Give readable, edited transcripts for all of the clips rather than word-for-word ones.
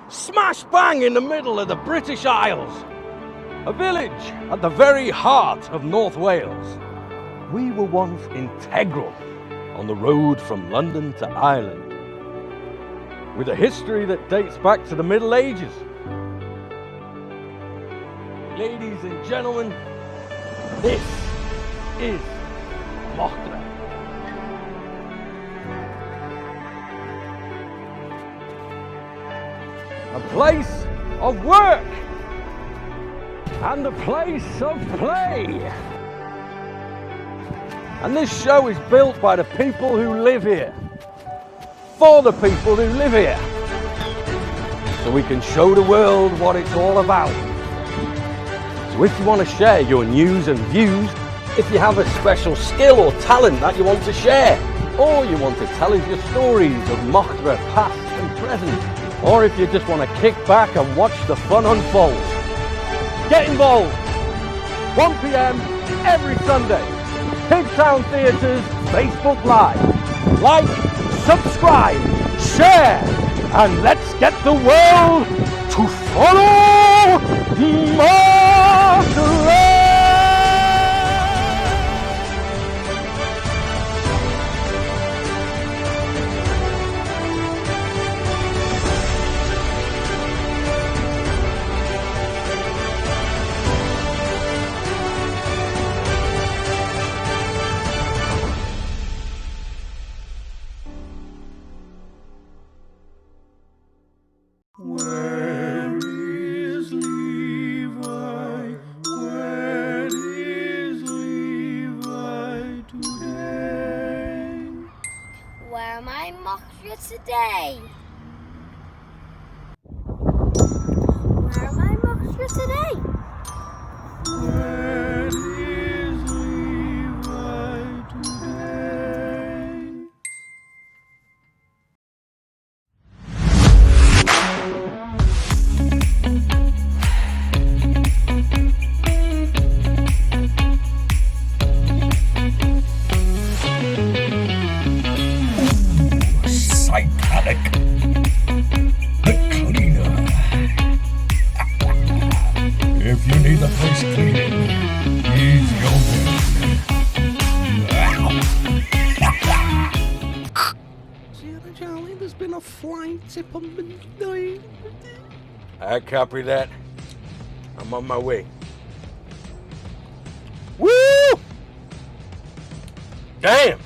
smash bang in the middle of the British Isles. A village at the very heart of North Wales. We were once integral on the road from London to Ireland, with a history that dates back to the Middle Ages. Ladies and gentlemen, this is Mochdre. A place of work and a place of play. And this show is built by the people who live here, for the people who live here, so we can show the world what it's all about. So if you want to share your news and views, if you have a special skill or talent that you want to share, or you want to tell us your stories of Mochdre past and present, or if you just want to kick back and watch the fun unfold, get involved. 1 p.m. every Sunday. Pigtown Theatre's Facebook Live. Like, subscribe, share, and let's get the world to follow Mochdre. Where is Levi? Where is Levi today? Where am I, Mochdre, today? Where am I, Mochdre, today? Where is Levi today? Psychotic. The cleaner. If you need the place cleaning, he's your man. Charlie, there's been a flying tip on midnight. I copy that. I'm on my way. Woo! Damn!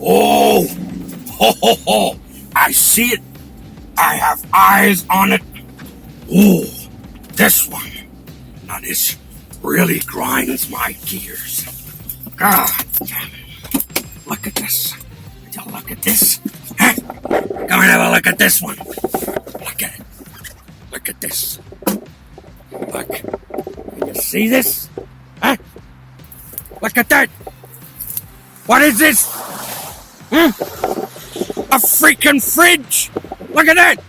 Oh! Ho ho ho! I see it! I have eyes on it! Oh! This one! Now this really grinds my gears. God damn it! Look at this! Would you look at this? Huh? Come and have a look at this one! Look at it! Look at this! Look! Can you see this? Huh? Look at that! What is this? Huh? A freaking fridge! Look at that!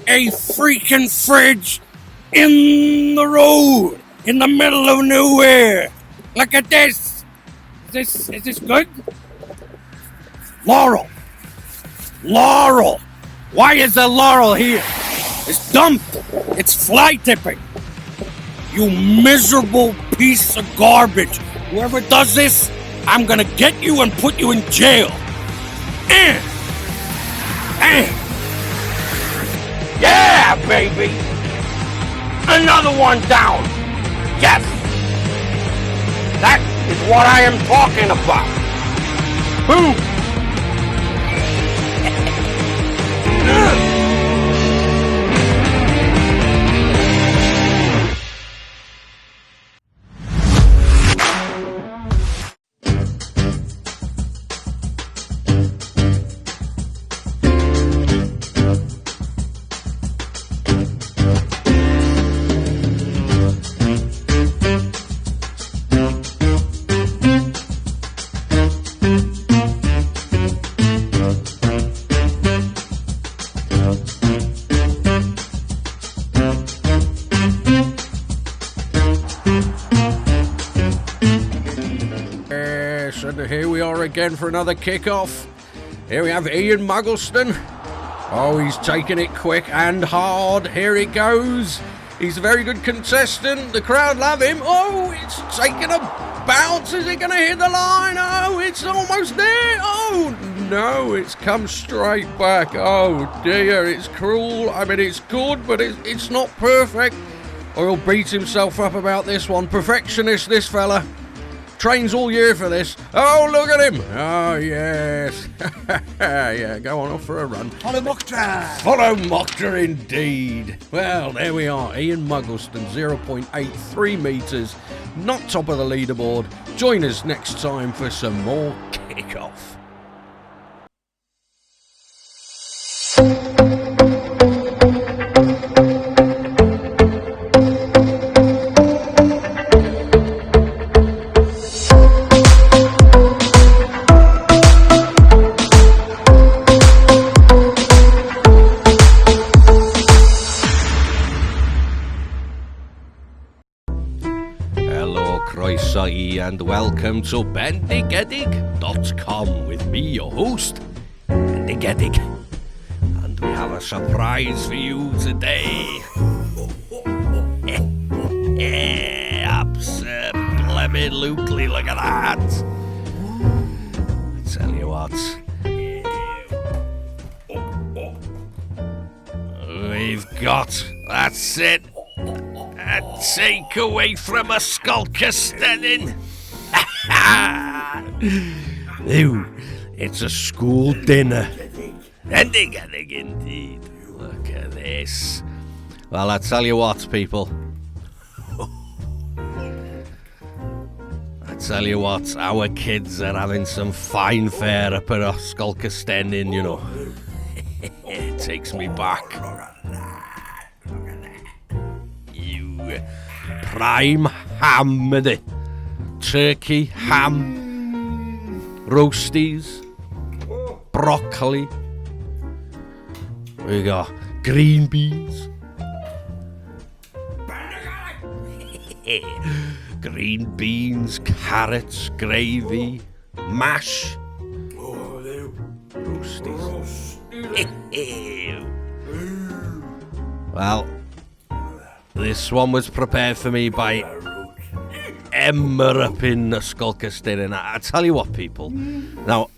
A freaking fridge in the road, in the middle of nowhere. Look at this. Is this good? Laurel. Laurel. Why is the laurel here? It's dumped. It's fly tipping. You miserable piece of garbage. Whoever does this, I'm gonna get you and put you in jail. Yeah, baby! Another one down! Yes! That is what I am talking about! Boom! And here we are again for another kickoff. Here we have Ian Muggleston. Oh, he's taking it quick and hard. Here it goes. He's a very good contestant. The crowd love him. Oh, it's taking a bounce. Is it going to hit the line? Oh, it's almost there. Oh, no, it's come straight back. Oh, dear, it's cruel. I mean, it's good, but it's not perfect. Oh, he'll beat himself up about this one. Perfectionist, this fella. Trains all year for this. Oh, look at him. Oh, yes. Yeah, go on off for a run. Follow Mochdre. Follow Mochdre indeed. Well, there we are. Ian Muggleston, 0.83 metres. Not top of the leaderboard. Join us next time for some more Kick-Off. And welcome to bendigedig.com with me, your host, Bendigedig. And we have a surprise for you today. Absolutely, look at that. I tell you what, we've got, that's it, a takeaway from a Skulkerstenin. Ew, it's a school dinner. Bendigedig indeed. Look at this. Well, I tell you what, people. I tell you what, our kids are having some fine fare up at a Skulkerstenin, you know. It takes me back. You prime ham, mate. Turkey, ham, roasties, broccoli. We got green beans. Green beans, carrots, gravy, mash. Roasties. Well, this one was prepared for me by Emma up in Skulkerstein, and I tell you what, people. Now,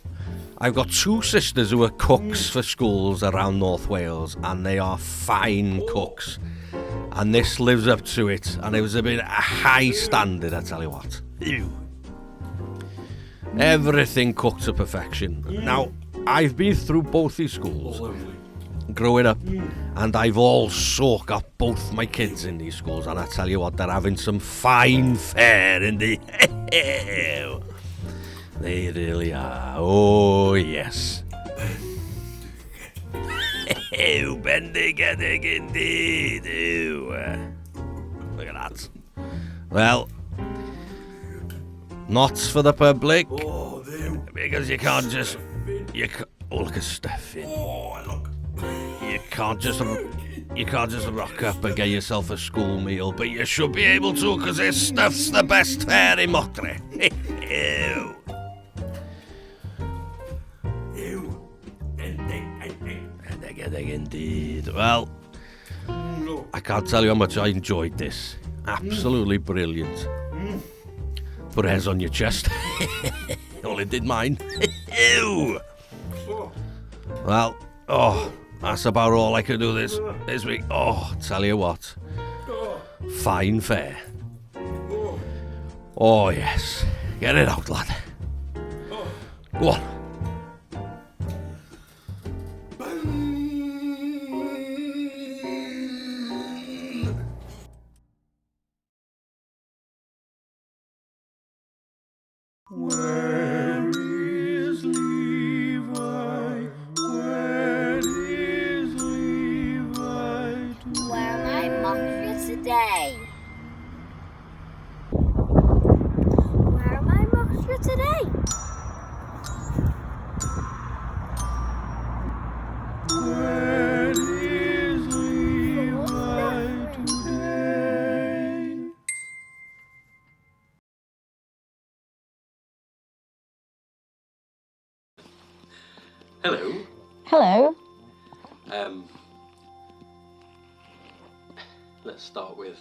I've got two sisters who are cooks for schools around North Wales, and they are fine cooks. And this lives up to it, and it was a bit a high standard, I tell you what. Ew. Everything cooked to perfection. Now, I've been through both these schools growing up, and I've also got both my kids in these schools, and I tell you what, they're having some fine fare in the they really are. Oh yes. Bendigedig indeed. Look at that. Well, not for the public, because you can't just look at stuffing. You can't just rock up and get yourself a school meal, but you should be able to, because this stuff's the best fare in Mochdre. Indeed. Well, I can't tell you how much I enjoyed this. Absolutely brilliant. Put hairs on your chest. Only did mine. Well, that's about all I could do this week. Oh, tell you what. Fine fare. Oh, yes. Get it out, lad. Go on. Where is Levi? Where is Levi? Where am I, Mochdre, today? Where am I, Mochdre, today? Hello. Hello. Let's start with,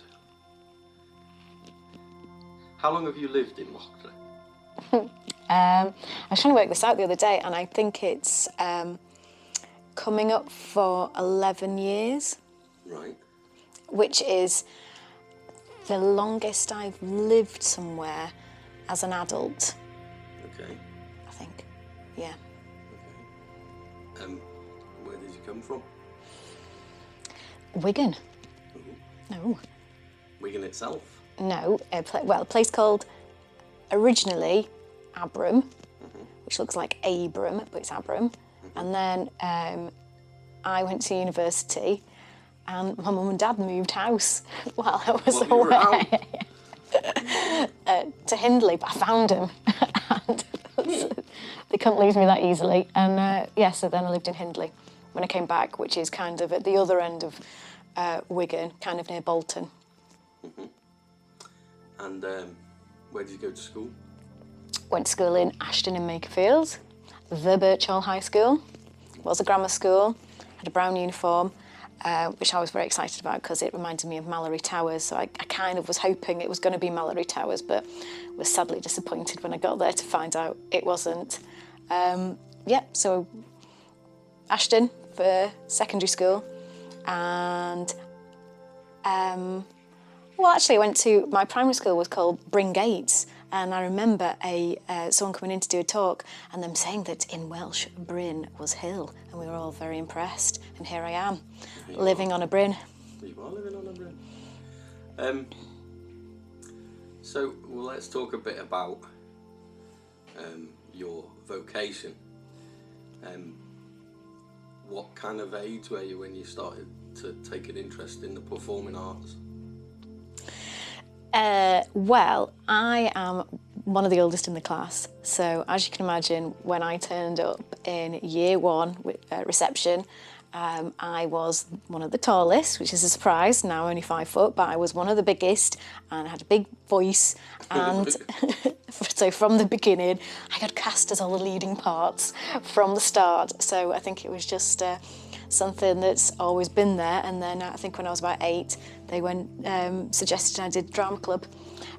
how long have you lived in Mochdre? I was trying to work this out the other day, and I think it's coming up for 11 years. Right. Which is the longest I've lived somewhere as an adult, Okay. I think. Yeah. Okay. Where did you come from? Wigan. Ooh. No. Wigan itself? No. A place called, originally, Abram, which looks like Abram, but it's Abram. And then I went to university, and my mum and dad moved house while I was While you were away. To Hindley, but I found them. And they couldn't lose me that easily. And so then I lived in Hindley when I came back, which is kind of at the other end of Wigan, kind of near Bolton. And where did you go to school? Went to school in Ashton in Makerfield, the Birchall High School. Was a grammar school, had a brown uniform, which I was very excited about because it reminded me of Mallory Towers. So I kind of was hoping it was going to be Mallory Towers, but was sadly disappointed when I got there to find out it wasn't. So Ashton for secondary school, and actually I went to, my primary school was called Bringates, and I remember someone coming in to do a talk and them saying that in Welsh, Bryn was hill, and we were all very impressed, and here I am, living on a Bryn. You are living on a Bryn. So, well, let's talk a bit about your vocation. What kind of age were you when you started to take an interest in the performing arts? I am one of the oldest in the class. So as you can imagine, when I turned up in year one with reception, I was one of the tallest, which is a surprise, now only 5 foot, but I was one of the biggest and I had a big voice. And so from the beginning, I got cast as all the leading parts from the start. So I think it was just something that's always been there. And then I think when I was about 8, they suggested I did drama club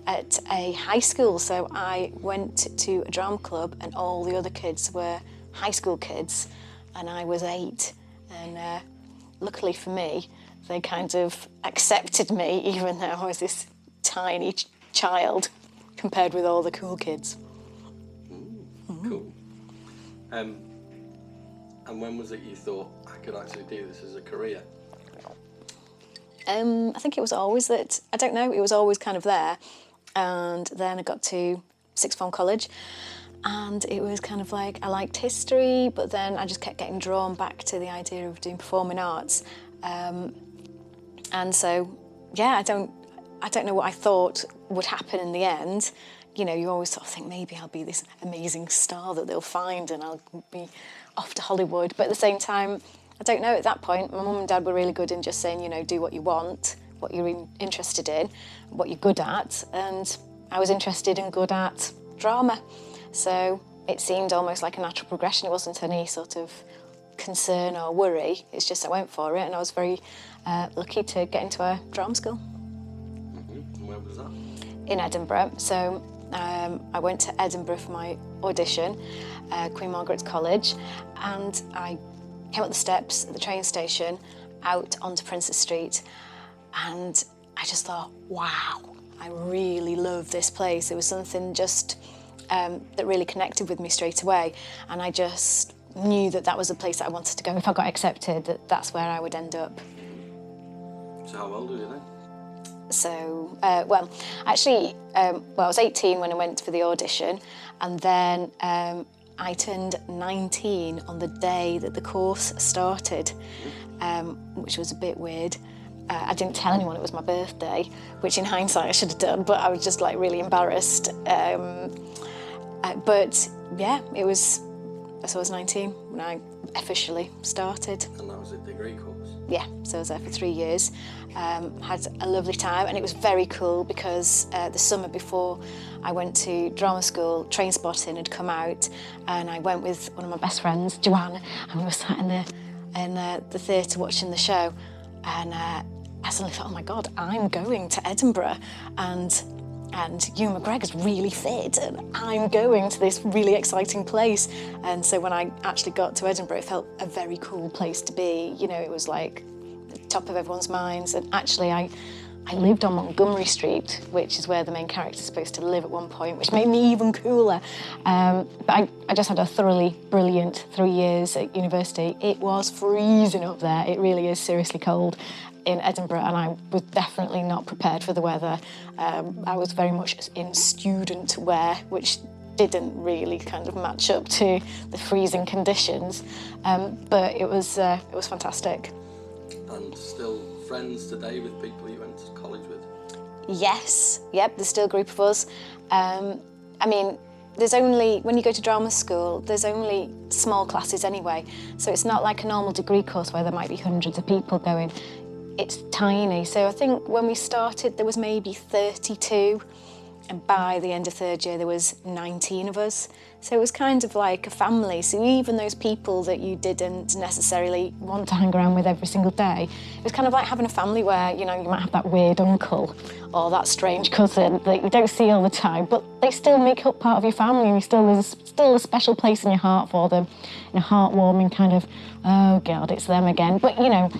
at a high school. So I went to a drama club and all the other kids were high school kids and I was 8. And luckily for me, they kind of accepted me even though I was this tiny child compared with all the cool kids. Cool. And when was it you thought I could actually do this as a career? I think it was always that, I don't know, it was always kind of there. And then I got to sixth form college and it was kind of like, I liked history, but then I just kept getting drawn back to the idea of doing performing arts. And so, I don't know what I thought would happen in the end. You know, you always sort of think maybe I'll be this amazing star that they'll find and I'll be off to Hollywood. But at the same time, I don't know, at that point, my mum and dad were really good in just saying, you know, do what you want, what you're interested in, what you're good at. And I was interested and good at drama. So it seemed almost like a natural progression. It wasn't any sort of concern or worry. It's just I went for it and I was very lucky to get into a drama school. And where was that? In Edinburgh. So I went to Edinburgh for my audition, Queen Margaret's College, and I came up the steps at the train station out onto Princess Street, and I just thought, wow, I really love this place. It was something just that really connected with me straight away, and I just knew that that was a place that I wanted to go. If I got accepted, that's where I would end up. So how old were you then? So, I was 18 when I went for the audition, and then I turned 19 on the day that the course started, which was a bit weird. I didn't tell anyone it was my birthday, which in hindsight I should have done, but I was just like really embarrassed. But yeah, it was So I was 19 when I officially started. And that was a degree course? Yeah, so I was there for 3 years. Had a lovely time, and it was very cool because the summer before I went to drama school, Train Spotting had come out, and I went with one of my best friends, Joanne, and we were sat in the theatre watching the show, and I suddenly thought, oh my God, I'm going to Edinburgh, and Ewan McGregor's really fit, and I'm going to this really exciting place. And so when I actually got to Edinburgh, it felt a very cool place to be. You know, it was like the top of everyone's minds. And actually, I lived on Montgomery Street, which is where the main character's supposed to live at one point, which made me even cooler. But I just had a thoroughly brilliant 3 years at university. It was freezing up there. It really is seriously cold in Edinburgh, and I was definitely not prepared for the weather. I was very much in student wear, which didn't really kind of match up to the freezing conditions, but it was fantastic. And still friends today with people you went to college with? Yes, yep, there's still a group of us. I mean, when you go to drama school, there's only small classes anyway, so it's not like a normal degree course where there might be hundreds of people going. It's tiny, so I think when we started there was maybe 32, and by the end of third year there was 19 of us. So it was kind of like a family, so even those people that you didn't necessarily want to hang around with every single day, it was kind of like having a family where, you know, you might have that weird uncle or that strange cousin that you don't see all the time, but they still make up part of your family, and there's still a special place in your heart for them, in a heartwarming kind of, oh God, it's them again. But, you know,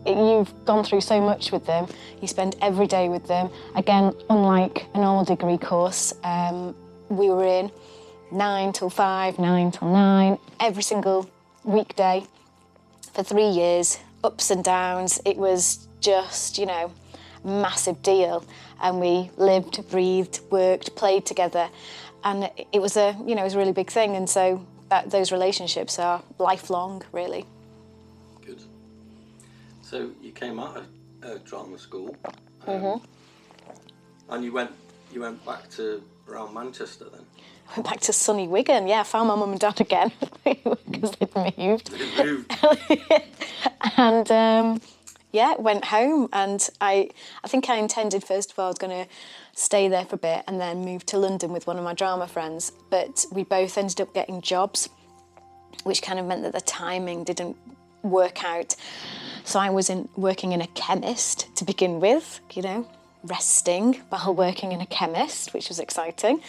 you've gone through so much with them, you spend every day with them. Again, unlike a normal degree course, we were in 9 till 5, 9 till 9, every single weekday for 3 years, ups and downs. It was just, you know, a massive deal. And we lived, breathed, worked, played together. And it was a really big thing. And so those relationships are lifelong, really. Good. So you came out of drama school, and you went back to around Manchester then. I went back to sunny Wigan. Yeah, I found my mum and dad again because they'd moved. They'd moved. And went home. And I think I intended first of all I was going to stay there for a bit and then move to London with one of my drama friends. But we both ended up getting jobs, which kind of meant that the timing didn't work out. So I was working in a chemist to begin with, you know, resting while working in a chemist, which was exciting.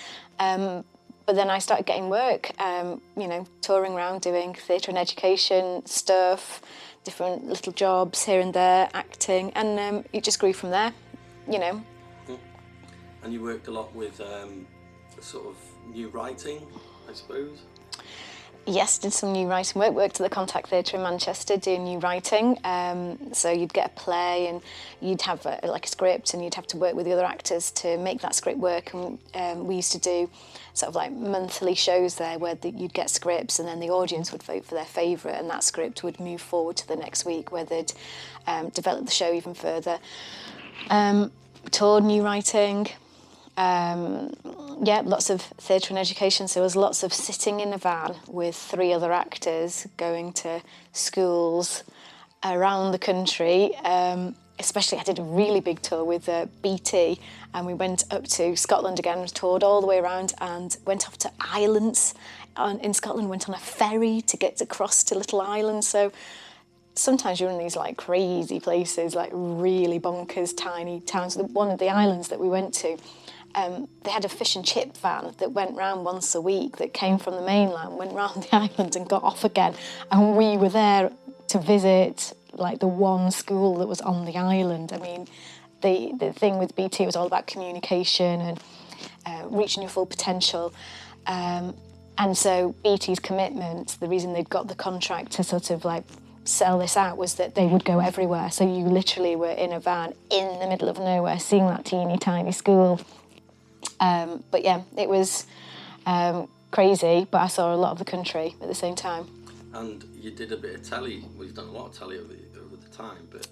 But then I started getting work, you know, touring around doing theatre and education stuff, different little jobs here and there, acting, and it just grew from there, you know. And you worked a lot with sort of new writing, I suppose? Yes, did some new writing work, worked at the Contact Theatre in Manchester doing new writing. So you'd get a play and you'd have a script, and you'd have to work with the other actors to make that script work. And we used to do sort of like monthly shows there where you'd get scripts, and then the audience would vote for their favourite, and that script would move forward to the next week where they'd develop the show even further. Toured new writing. Lots of theatre and education, so there was lots of sitting in a van with 3 other actors going to schools around the country. Especially I did a really big tour with BT, and we went up to Scotland again, toured all the way around and went off to islands in Scotland, went on a ferry to get across to little islands. So sometimes you're in these like crazy places, like really bonkers tiny towns. One of the islands that we went to, they had a fish and chip van that went round once a week that came from the mainland, went round the island and got off again. And we were there to visit like the one school that was on the island. I mean, the thing with BT was all about communication and reaching your full potential. And so BT's commitment, the reason they'd got the contract to sort of like sell this out was that they would go everywhere. So you literally were in a van in the middle of nowhere, seeing that teeny tiny school. But yeah, it was crazy, but I saw a lot of the country at the same time. And you did a bit of telly. We've done a lot of telly over the time, but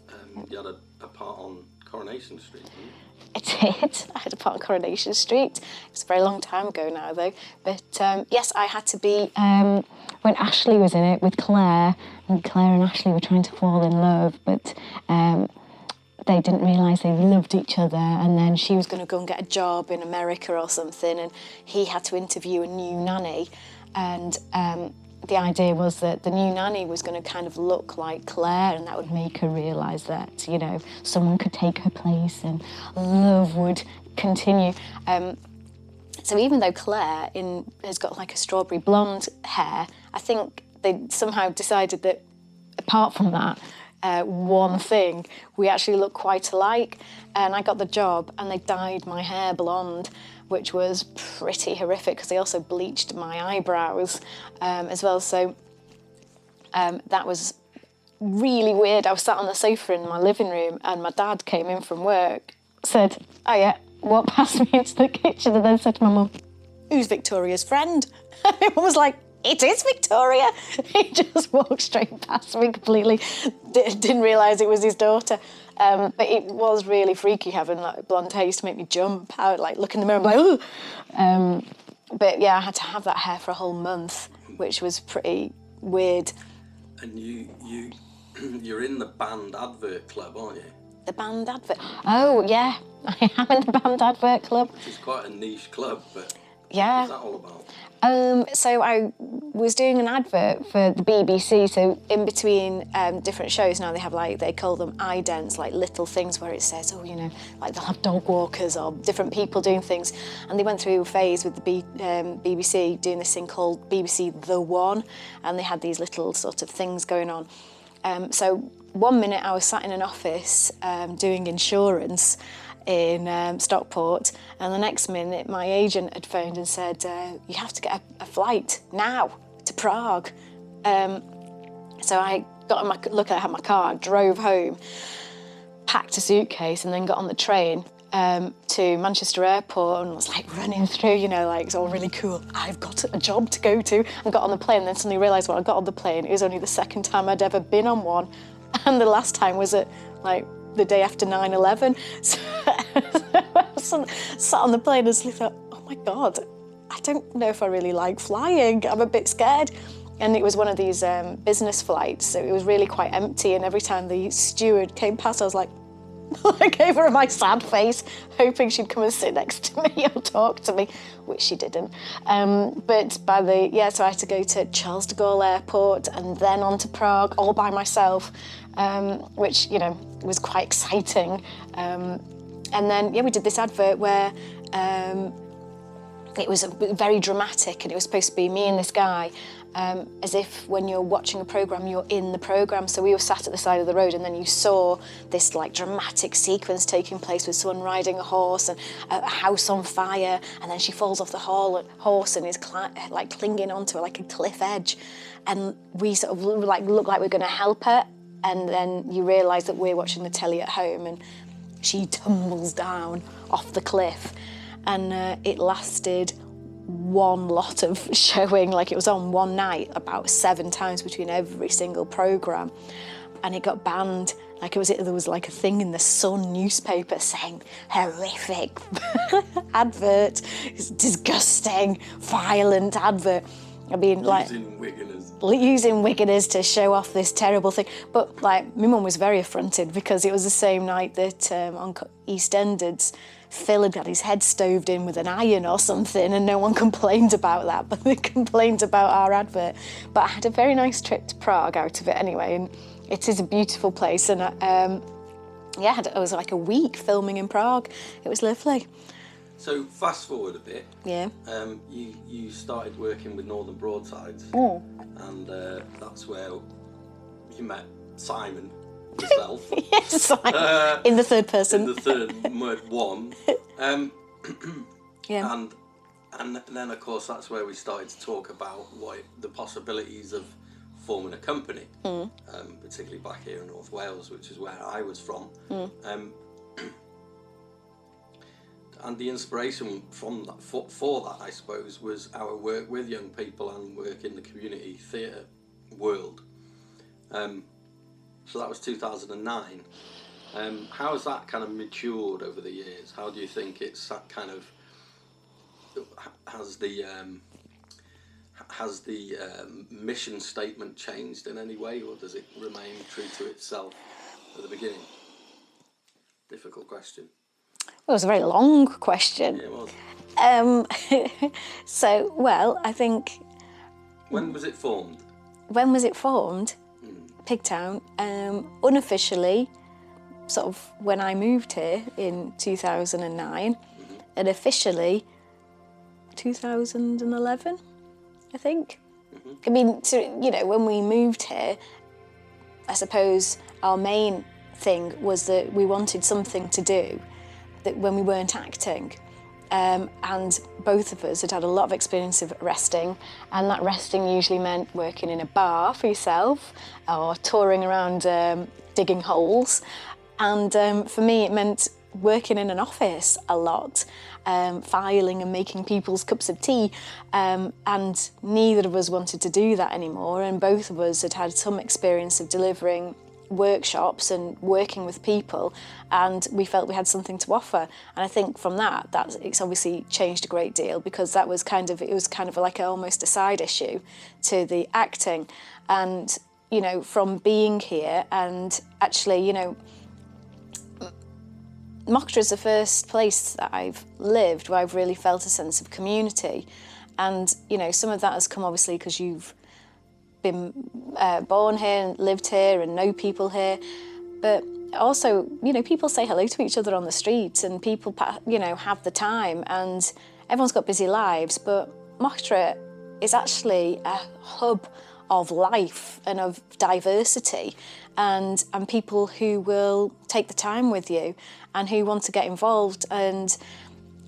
you had a part on Coronation Street, didn't you? It did. I had a part on Coronation Street. It was a very long time ago now, though. But yes, I had to be when Ashley was in it with Claire, and Claire and Ashley were trying to fall in love, but they didn't realise they loved each other, and then she was going to go and get a job in America or something, and he had to interview a new nanny, and the idea was that the new nanny was going to kind of look like Claire, and that would make her realise that, you know, someone could take her place and love would continue. So even though Claire has got like a strawberry blonde hair, I think they somehow decided that apart from that one thing, we actually look quite alike. And I got the job and they dyed my hair blonde, which was pretty horrific because they also bleached my eyebrows as well. So that was really weird. I was sat on the sofa in my living room and my dad came in from work, said, "Oh yeah," walked past me into the kitchen and then said to my mum, "Who's Victoria's friend?" And my mum was like, "It is Victoria." He just walked straight past me completely, didn't realise it was his daughter. But it was really freaky having like blonde hair. It used to make me jump. I would like look in the mirror and be like, "Ooh." But yeah, I had to have that hair for a whole month, which was pretty weird. And you're in the band advert club, aren't you? The band advert. Oh yeah, I am in the band advert club. Which is quite a niche club, but yeah. what's that all about? So I was doing an advert for the BBC, so in between different shows now they call them idents, like little things where it says, oh, you know, like they'll have dog walkers or different people doing things. And they went through a phase with the BBC doing this thing called BBC The One, and they had these little sort of things going on. So one minute I was sat in an office doing insurance in Stockport, and the next minute my agent had phoned and said, you have to get a flight now to Prague. So I got I had my car, drove home, packed a suitcase and then got on the train to Manchester Airport and was like running through, you know, like it's all really cool. I've got a job to go to, and got on the plane and then suddenly realised when I got on the plane it was only the second time I'd ever been on one, and the last time was at like the day after 9/11. So I sat on the plane and thought, oh my God, I don't know if I really like flying. I'm a bit scared. And it was one of these business flights, so it was really quite empty. And every time the steward came past, I was like, I gave her my sad face, hoping she'd come and sit next to me or talk to me, which she didn't. But so I had to go to Charles de Gaulle Airport and then on to Prague all by myself, which, you know, was quite exciting. And then, we did this advert where it was very dramatic, and it was supposed to be me and this guy, as if when you're watching a programme, you're in the programme. So we were sat at the side of the road and then you saw this like dramatic sequence taking place with someone riding a horse and a house on fire, and then she falls off the horse and is like clinging onto like a cliff edge. And we sort of look like we're going to help her, and then you realise that we're watching the telly at home and she tumbles down off the cliff. And it lasted one lot of showing, like it was on one night about 7 times between every single programme, and it got banned. Like there was like a thing in the Sun newspaper saying horrific advert, it's disgusting, violent advert. I mean, like using Wiganers to show off this terrible thing. But like my mum was very affronted because it was the same night that on EastEnders Phil had his head stoved in with an iron or something, and no one complained about that, but they complained about our advert. But I had a very nice trip to Prague out of it anyway, and it is a beautiful place. And I was like a week filming in Prague. It was lovely. So fast forward a bit. Yeah. You started working with Northern Broadsides, and that's where you met Simon. Yourself. Yes, in the third person. In the third one. Yeah. And then, of course, that's where we started to talk about the possibilities of forming a company, particularly back here in North Wales, which is where I was from. And the inspiration from that, for that, I suppose, was our work with young people and work in the community theatre world. So that was 2009. How has that kind of matured over the years? How do you think it's that kind of has the mission statement changed in any way, or does it remain true to itself at the beginning? Difficult question. Well, it was a very long question. Yeah, it was. So, well, I think... When was it formed? When was it formed? Pigtown, unofficially, sort of when I moved here in 2009, and officially 2011, I think. I mean, when we moved here, I suppose our main thing was that we wanted something to do that when we weren't acting. And both of us had had a lot of experience of resting, and that resting usually meant working in a bar for yourself or touring around digging holes. And for me, it meant working in an office a lot, filing and making people's cups of tea. And neither of us wanted to do that anymore, and both of us had had some experience of delivering workshops and working with people, and we felt we had something to offer. And I think from that it's obviously changed a great deal, because it was kind of like almost a side issue to the acting. And from being here, and actually Mochdre is the first place that I've lived where I've really felt a sense of community. And some of that has come obviously because you've been born here and lived here and know people here, but also people say hello to each other on the street, and people have the time, and everyone's got busy lives, but Mochdre is actually a hub of life and of diversity, and people who will take the time with you and who want to get involved. And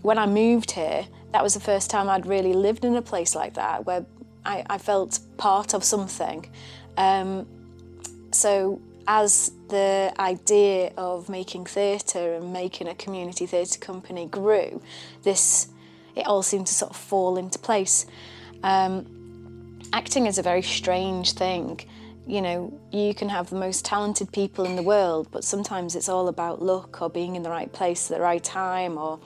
when I moved here, that was the first time I'd really lived in a place like that, where I felt part of something. So as the idea of making theatre and making a community theatre company grew, it all seemed to sort of fall into place. Acting is a very strange thing. You can have the most talented people in the world, but sometimes it's all about luck or being in the right place at the right time, or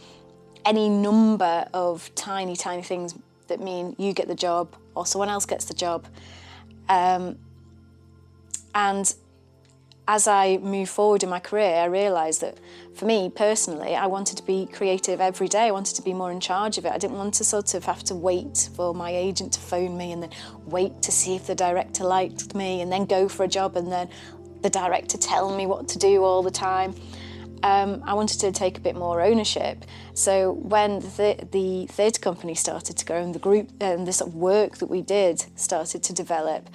any number of tiny, tiny things that mean you get the job or someone else gets the job. And as I moved forward in my career, I realised that for me personally, I wanted to be creative every day. I wanted to be more in charge of it. I didn't want to sort of have to wait for my agent to phone me and then wait to see if the director liked me and then go for a job and then the director tell me what to do all the time. I wanted to take a bit more ownership. So when the theatre company started to grow and the group and the sort of work that we did started to develop,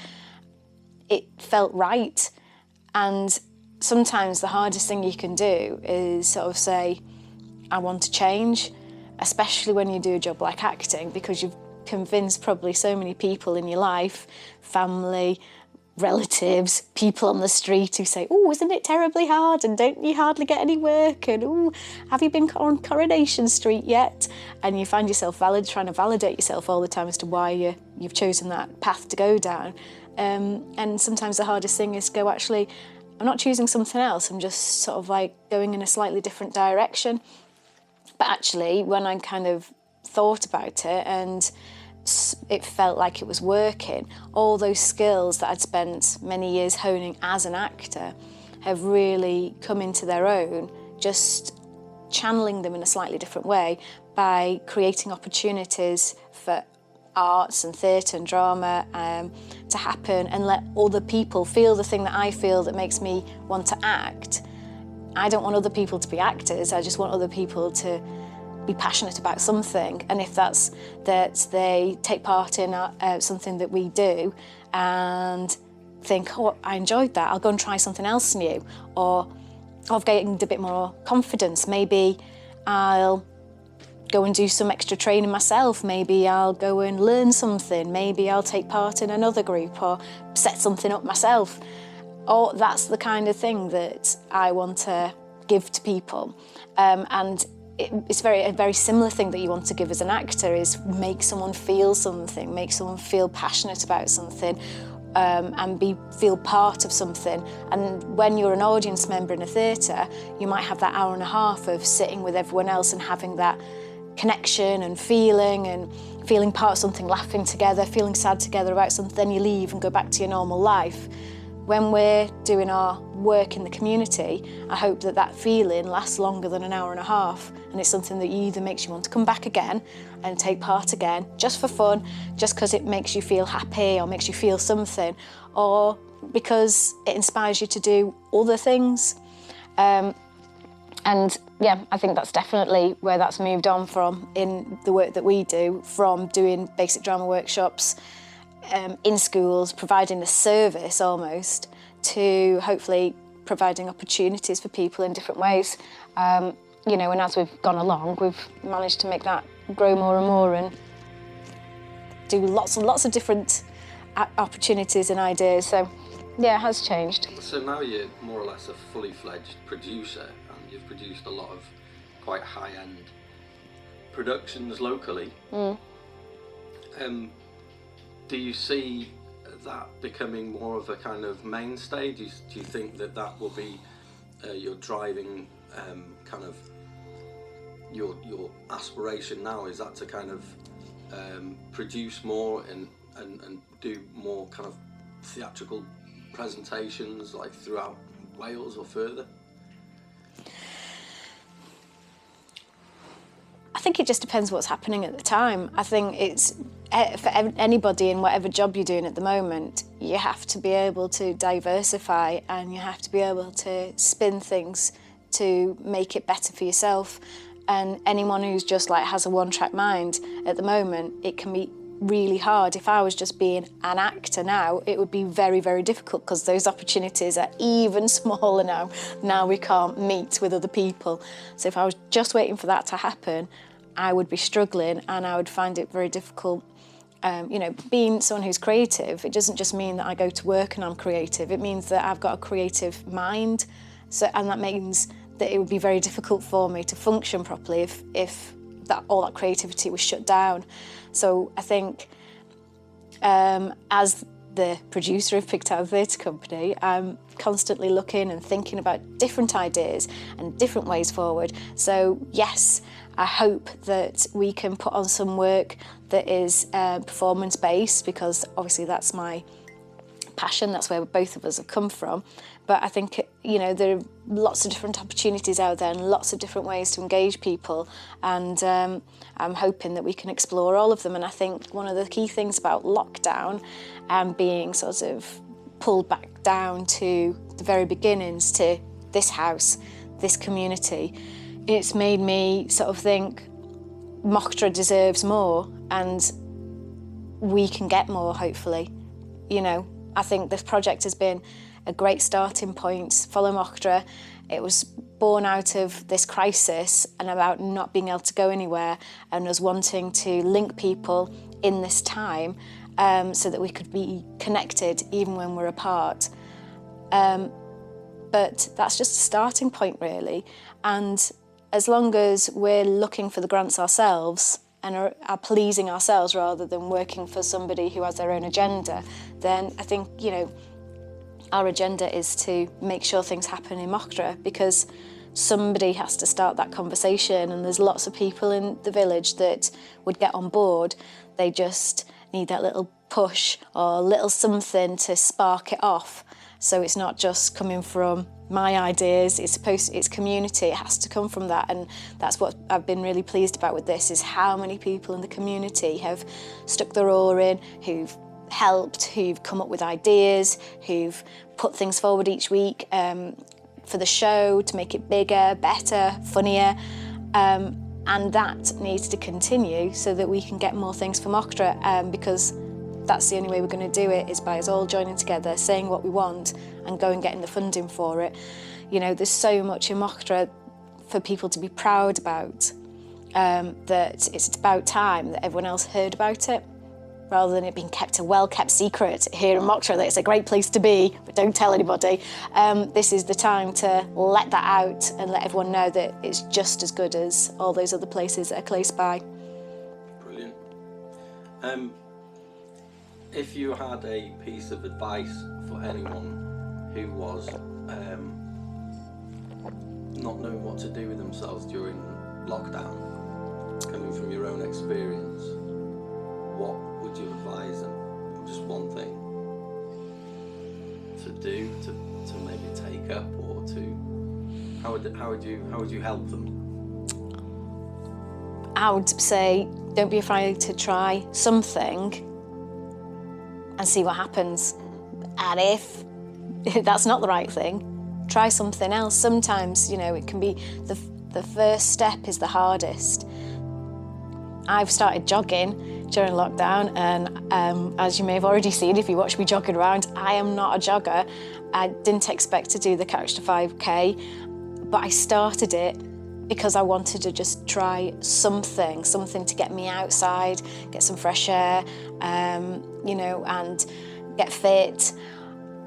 it felt right. And sometimes the hardest thing you can do is sort of say, I want to change, especially when you do a job like acting, because you've convinced probably so many people in your life, family, relatives, people on the street who say, oh, isn't it terribly hard, and don't you hardly get any work, and oh, have you been on Coronation Street yet? And you find yourself trying to validate yourself all the time as to why you've chosen that path to go down. And sometimes the hardest thing is to go, actually, I'm not choosing something else, I'm just sort of like going in a slightly different direction. But actually, when I kind of thought about it and it felt like it was working, all those skills that I'd spent many years honing as an actor have really come into their own, just channeling them in a slightly different way by creating opportunities for arts and theatre and drama to happen and let other people feel the thing that I feel that makes me want to act. I don't want other people to be actors, I just want other people to be passionate about something, and if that's that they take part in something that we do and think, oh, I enjoyed that, I'll go and try something else new, or I've gained a bit more confidence, maybe I'll go and do some extra training myself, maybe I'll go and learn something, maybe I'll take part in another group or set something up myself. Or that's the kind of thing that I want to give to people. And it's a very similar thing that you want to give as an actor, is make someone feel something, make someone feel passionate about something, and feel part of something. And when you're an audience member in a theatre, you might have that hour and a half of sitting with everyone else and having that connection and feeling part of something, laughing together, feeling sad together about something, then you leave and go back to your normal life. When we're doing our work in the community, I hope that that feeling lasts longer than an hour and a half, and it's something that either makes you want to come back again and take part again, just for fun, just because it makes you feel happy or makes you feel something, or because it inspires you to do other things. And yeah, I think that's definitely where that's moved on from in the work that we do, from doing basic drama workshops in schools, providing a service almost, to hopefully providing opportunities for people in different ways. You know, and as we've gone along, we've managed to make that grow more and more and do lots and lots of different opportunities and ideas. So yeah, it has changed. So now you're more or less a fully fledged producer, and you've produced a lot of quite high-end productions locally. Do you see that becoming more of a kind of mainstay? Do you think that that will be your driving kind of your aspiration now? Is that to kind of produce more and do more kind of theatrical presentations like throughout Wales or further? I think it just depends what's happening at the time. I think it's, for anybody in whatever job you're doing at the moment, you have to be able to diversify and you have to be able to spin things to make it better for yourself. And anyone who's just like has a one-track mind at the moment, it can be really hard. If I was just being an actor now, it would be very, very difficult because those opportunities are even smaller now. Now we can't meet with other people. So if I was just waiting for that to happen, I would be struggling and I would find it very difficult. You know, being someone who's creative, it doesn't just mean that I go to work and I'm creative. It means that I've got a creative mind. So, and that means that it would be very difficult for me to function properly if all that creativity was shut down. So I think as the producer of Pigtown Theatre Company, I'm constantly looking and thinking about different ideas and different ways forward. So yes, I hope that we can put on some work that is performance-based, because obviously that's my passion, that's where both of us have come from. But I think, you know, there are lots of different opportunities out there and lots of different ways to engage people, and I'm hoping that we can explore all of them. And I think one of the key things about lockdown and being sort of pulled back down to the very beginnings, to this house, this community, it's made me sort of think Mochdre deserves more and we can get more, hopefully. You know, I think this project has been a great starting point. Follow Mochdre. It was born out of this crisis and about not being able to go anywhere and us wanting to link people in this time so that we could be connected even when we're apart. But that's just a starting point, really. And as long as we're looking for the grants ourselves and are pleasing ourselves rather than working for somebody who has their own agenda, then I think, you know, our agenda is to make sure things happen in Mochdre, because somebody has to start that conversation, and there's lots of people in the village that would get on board. They just need that little push or a little something to spark it off. So it's not just coming from my ideas, it's community, it has to come from that. And that's what I've been really pleased about with this, is how many people in the community have stuck their oar in, who've helped, who've come up with ideas, who've put things forward each week for the show to make it bigger, better, funnier. And that needs to continue so that we can get more things for Mochdre, because that's the only way we're going to do it, is by us all joining together, saying what we want and going and getting the funding for it. You know, there's so much in Mochdre for people to be proud about, that it's about time that everyone else heard about it, rather than it being kept a well-kept secret here in Mochdre that it's a great place to be, but don't tell anybody. This is the time to let that out and let everyone know that it's just as good as all those other places that are close by. Brilliant. if you had a piece of advice for anyone who was not knowing what to do with themselves during lockdown, coming from your own experience, what would you advise them? Just one thing to do, to maybe take up, or to how would you help them? I would say don't be afraid to try something and see what happens. And if that's not the right thing, try something else. Sometimes, you know, it can be the first step is the hardest. I've started jogging during lockdown, and as you may have already seen if you watch me jogging around, I am not a jogger. I didn't expect to do the Couch to 5K, but I started it because I wanted to just try something to get me outside, get some fresh air, you know, and get fit.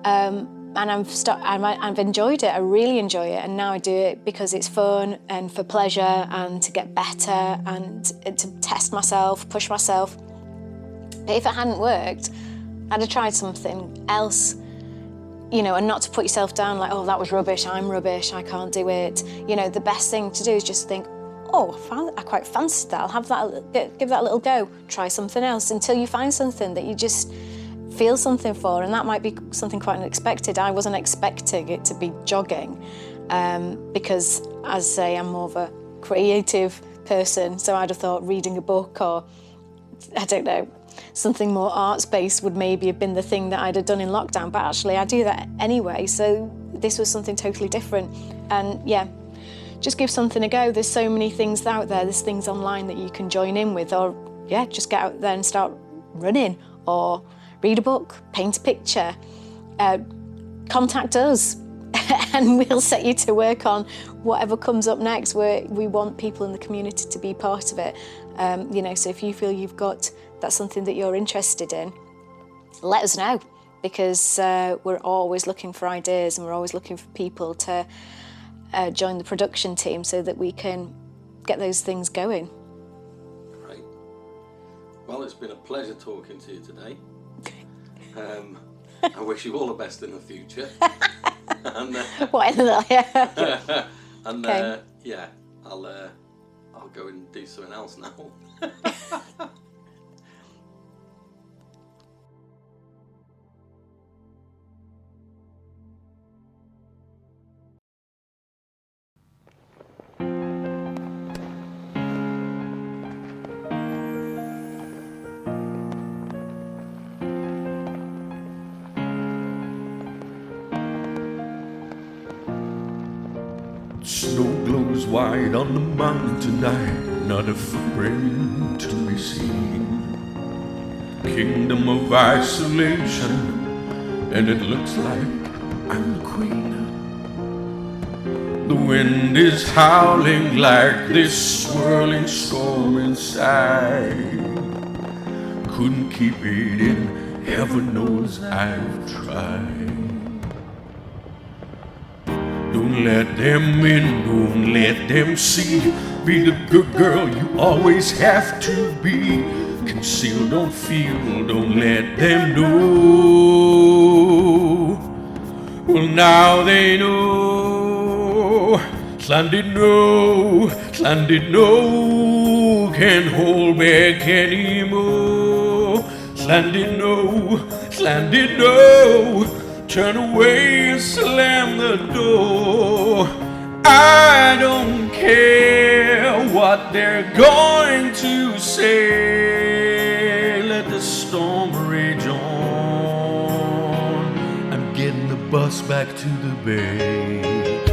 And I've enjoyed it. I really enjoy it, and now I do it because it's fun and for pleasure and to get better and to test myself, push myself. But if it hadn't worked, I'd have tried something else, you know, and not to put yourself down like, oh, that was rubbish, I'm rubbish, I can't do it. You know, the best thing to do is just think, oh, I quite fancied that, I'll have that, give that a little go, try something else until you find something that you just feel something for, and that might be something quite unexpected. I wasn't expecting it to be jogging because, as I say, I'm more of a creative person, so I'd have thought reading a book or, I don't know, something more arts-based would maybe have been the thing that I'd have done in lockdown, but actually I do that anyway, so this was something totally different. And yeah, just give something a go. There's so many things out there, there's things online that you can join in with, or yeah, just get out there and start running, or read a book, paint a picture, contact us and we'll set you to work on whatever comes up next. We want people in the community to be part of it. You know, so if you feel that's something that you're interested in, let us know, because we're always looking for ideas and we're always looking for people to join the production team so that we can get those things going. Great. Well, it's been a pleasure talking to you today. I wish you all the best in the future. And, yeah. And okay. Yeah, I'll go and do something else now. Snow glows white on the mountain tonight, not a footprint to be seen. Kingdom of isolation, and it looks like I'm the queen. The wind is howling like this swirling storm inside. Couldn't keep it in, heaven knows I've tried. Don't let them in, don't let them see. Be the good girl you always have to be. Conceal, don't feel, don't let them know. Well, now they know. Slanted no, can't hold back anymore. Slanted no. Turn away and slam the door. I don't care what they're going to say. Let the storm rage on. I'm getting the bus back to the bay.